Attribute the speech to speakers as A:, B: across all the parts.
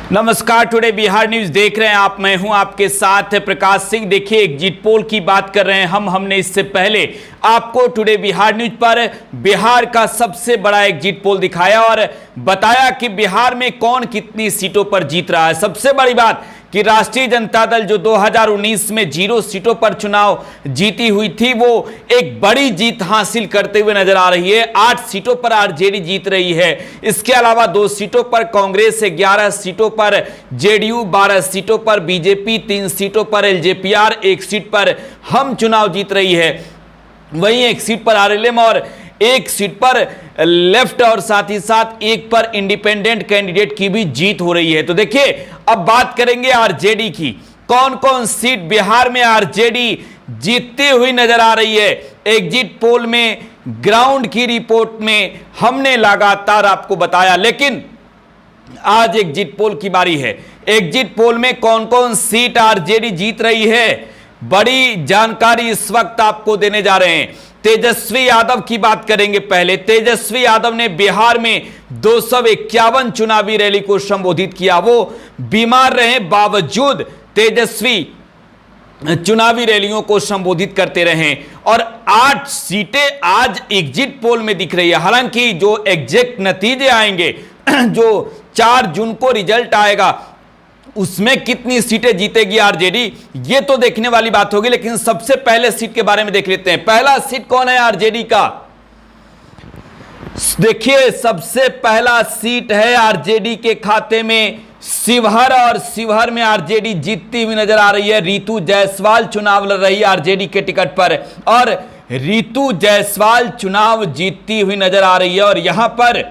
A: नमस्कार, today Bihar news देख रहे हैं आप। मैं हूं आपके साथ प्रकाश सिंह। देखिए, एग्जिट पोल की बात कर रहे हैं हमने इससे पहले आपको टुडे बिहार न्यूज पर बिहार का सबसे बड़ा एग्जिट पोल दिखाया और बताया कि बिहार में कौन कितनी सीटों पर जीत रहा है। सबसे बड़ी बात कि राष्ट्रीय जनता दल जो 2019 में 0 सीटों पर चुनाव जीती हुई थी, वो एक बड़ी जीत हासिल करते हुए नजर आ रही है। 8 सीटों पर आरजेडी जीत रही है। इसके अलावा 2 सीटों पर कांग्रेस, 11 सीटों पर जेडीयू, 12 सीटों पर बीजेपी, 3 सीटों पर एलजेपीआर, 1 सीट पर हम चुनाव जीत रही है। वहीं 1 सीट पर आरएलएम और 1 सीट पर लेफ्ट और साथ ही साथ 1 पर इंडिपेंडेंट कैंडिडेट की भी जीत हो रही है। तो देखिए, अब बात करेंगे आरजेडी की। कौन कौन सीट बिहार में आरजेडी जीतती हुई नजर आ रही है। एग्जिट पोल में, ग्राउंड की रिपोर्ट में हमने लगातार आपको बताया, लेकिन आज एग्जिट पोल की बारी है। एग्जिट पोल में कौन कौन सीट आरजेडी जीत रही है, बड़ी जानकारी इस वक्त आपको देने जा रहे हैं। तेजस्वी यादव की बात करेंगे। पहले तेजस्वी यादव ने बिहार में 251 चुनावी रैली को संबोधित किया। वो बीमार रहे बावजूद तेजस्वी चुनावी रैलियों को संबोधित करते रहे और 8 सीटें आज एग्जिट पोल में दिख रही है। हालांकि जो एग्जैक्ट नतीजे आएंगे, जो 4 जून को रिजल्ट आएगा, उसमें कितनी सीटें जीतेगी आरजेडी, ये तो देखने वाली बात होगी। लेकिन सबसे पहले सीट के बारे में देख लेते हैं। पहला सीट कौन है आरजेडी का? देखिए, सबसे पहला सीट है आरजेडी के खाते में शिवहर, और शिवहर में आरजेडी जीतती हुई नजर आ रही है। रितु जायसवाल चुनाव लड़ रही है आरजेडी के टिकट पर और रितु जायसवाल चुनाव जीतती हुई नजर आ रही है। और यहां पर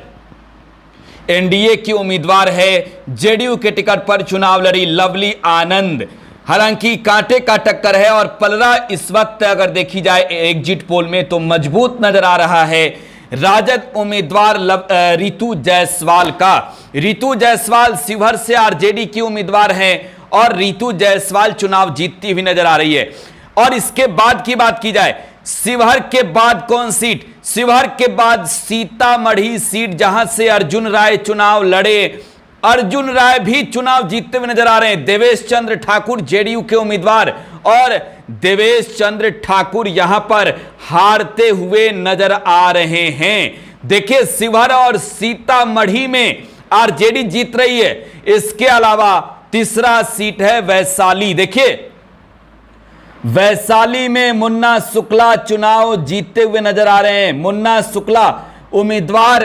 A: एनडीए की उम्मीदवार है, जेडीयू के टिकट पर चुनाव लड़ी लवली आनंद। हालांकि कांटे का टक्कर है और पलड़ा इस वक्त अगर देखी जाए एग्जिट पोल में तो मजबूत नजर आ रहा है राजद उम्मीदवार रितु जायसवाल का। रितु जायसवाल शिवहर से आरजेडी की उम्मीदवार हैं और रितु जायसवाल चुनाव जीतती हुई नजर आ रही है। और इसके बाद की बात की जाए, शिवहर के बाद कौन सीट? शिवहर के बाद सीतामढ़ी सीट, जहां से अर्जुन राय चुनाव लड़े। अर्जुन राय भी चुनाव जीतते हुए नजर आ रहे हैं। देवेश चंद्र ठाकुर जेडीयू के उम्मीदवार, और देवेश चंद्र ठाकुर यहां पर हारते हुए नजर आ रहे हैं। देखिए, शिवहर और सीतामढ़ी में आरजेडी जीत रही है। इसके अलावा तीसरा सीट है वैशाली। देखिए, वैशाली में मुन्ना शुक्ला चुनाव जीतते हुए नजर आ रहे हैं। मुन्ना शुक्ला उम्मीदवार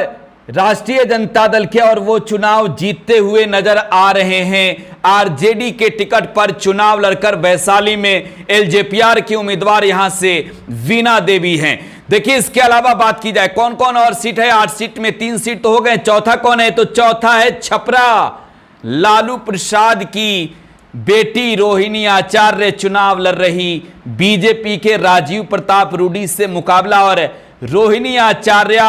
A: राष्ट्रीय जनता दल के और वो चुनाव जीतते हुए नजर आ रहे हैं। आरजेडी के टिकट पर चुनाव लड़कर वैशाली में एलजेपीआर की उम्मीदवार यहां से वीणा देवी हैं। देखिए, इसके अलावा बात की जाए कौन कौन और सीट है। 8 सीट में 3 सीट तो हो गए, चौथा कौन है? तो चौथा है छपरा। लालू प्रसाद की बेटी रोहिणी आचार्य चुनाव लड़ रही। बीजेपी के राजीव प्रताप रूडी से मुकाबला और रोहिणी आचार्य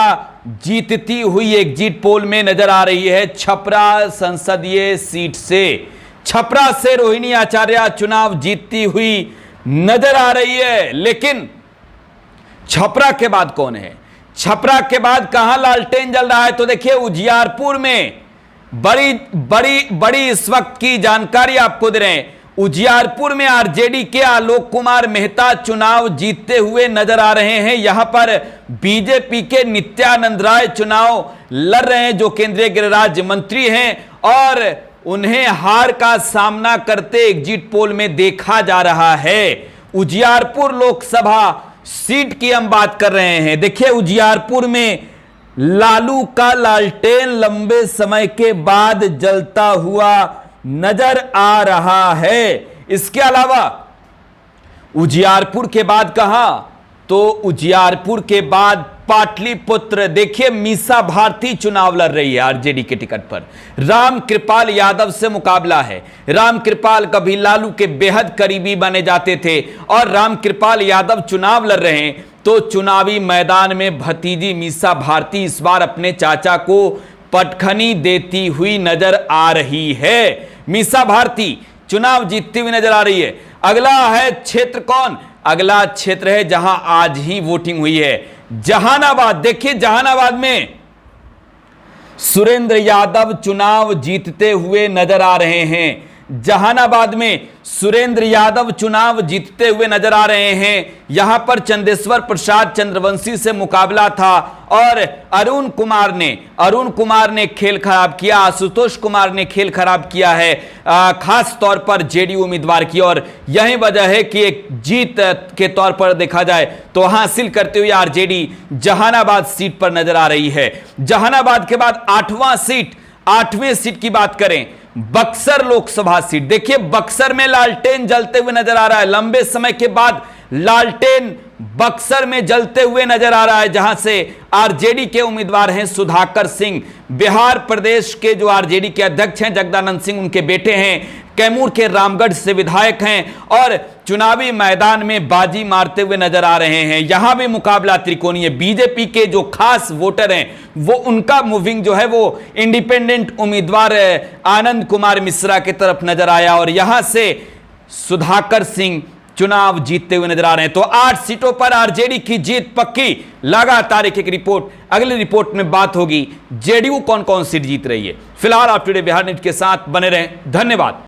A: जीतती हुई एग्जिट पोल में नजर आ रही है छपरा संसदीय सीट से। छपरा से रोहिणी आचार्य चुनाव जीतती हुई नजर आ रही है। लेकिन छपरा के बाद कौन है? छपरा के बाद कहां लालटेन जल रहा है? तो देखिए, उजियारपुर में बड़ी इस वक्त की जानकारी आपको दे रहे हैं। उजियारपुर में आरजेडी के आलोक कुमार मेहता चुनाव जीतते हुए नजर आ रहे हैं। यहां पर बीजेपी के नित्यानंद राय चुनाव लड़ रहे हैं, जो केंद्रीय गृह राज्य मंत्री हैं, और उन्हें हार का सामना करते एग्जिट पोल में देखा जा रहा है। उजियारपुर लोकसभा सीट की हम बात कर रहे हैं। देखिए, उजियारपुर में लालू का लालटेन लंबे समय के बाद जलता हुआ नजर आ रहा है। इसके अलावा उजियारपुर के बाद कहां? तो उजियारपुर के बाद पाटलिपुत्र। देखिए, मीसा भारती चुनाव लड़ रही है आरजेडी के टिकट पर। रामकृपाल यादव से मुकाबला है। रामकृपाल कभी लालू के बेहद करीबी बने जाते थे और रामकृपाल यादव चुनाव लड़ रहे हैं। तो चुनावी मैदान में भतीजी मीसा भारती इस बार अपने चाचा को पटखनी देती हुई नजर आ रही है। मीसा भारती चुनाव जीतती हुई नजर आ रही है। अगला है क्षेत्र कौन? अगला क्षेत्र है जहां आज ही वोटिंग हुई है, जहानाबाद। देखिए, जहानाबाद में सुरेंद्र यादव चुनाव जीतते हुए नजर आ रहे हैं। जहानाबाद में सुरेंद्र यादव चुनाव जीतते हुए नजर आ रहे हैं। यहां पर चंदेश्वर प्रसाद चंद्रवंशी से मुकाबला था और अरुण कुमार ने खेल खराब किया, आशुतोष कुमार ने खेल खराब किया है, खास तौर पर जेडीयू उम्मीदवार की। और यही वजह है कि एक जीत के तौर पर देखा जाए तो हासिल करते हुए आरजेडी जहानाबाद सीट पर नजर आ रही है। जहानाबाद के बाद 8वें सीट की बात करें, बक्सर लोकसभा सीट। देखिए बक्सर में लालटेन जलते हुए नजर आ रहा है। लंबे समय के बाद लालटेन बक्सर में जलते हुए नजर आ रहा है, जहां से आरजेडी के उम्मीदवार हैं सुधाकर सिंह। बिहार प्रदेश के जो आरजेडी के अध्यक्ष हैं जगदानंद सिंह, उनके बेटे हैं। कैमूर के रामगढ़ से विधायक हैं और चुनावी मैदान में बाजी मारते हुए नजर आ रहे हैं। यहां भी मुकाबला त्रिकोणीय। बीजेपी के जो खास वोटर हैं वो उनका मूविंग जो है वो इंडिपेंडेंट उम्मीदवार आनंद कुमार मिश्रा की तरफ नजर आया और यहां से सुधाकर सिंह चुनाव जीतते हुए नजर आ रहे हैं। तो 8 सीटों पर आरजेडी की जीत पक्की। लगातार एक रिपोर्ट, अगली रिपोर्ट में बात होगी जेडीयू कौन कौन सीट जीत रही है। फिलहाल आप टुडे बिहार न्यूज के साथ बने रहें। धन्यवाद।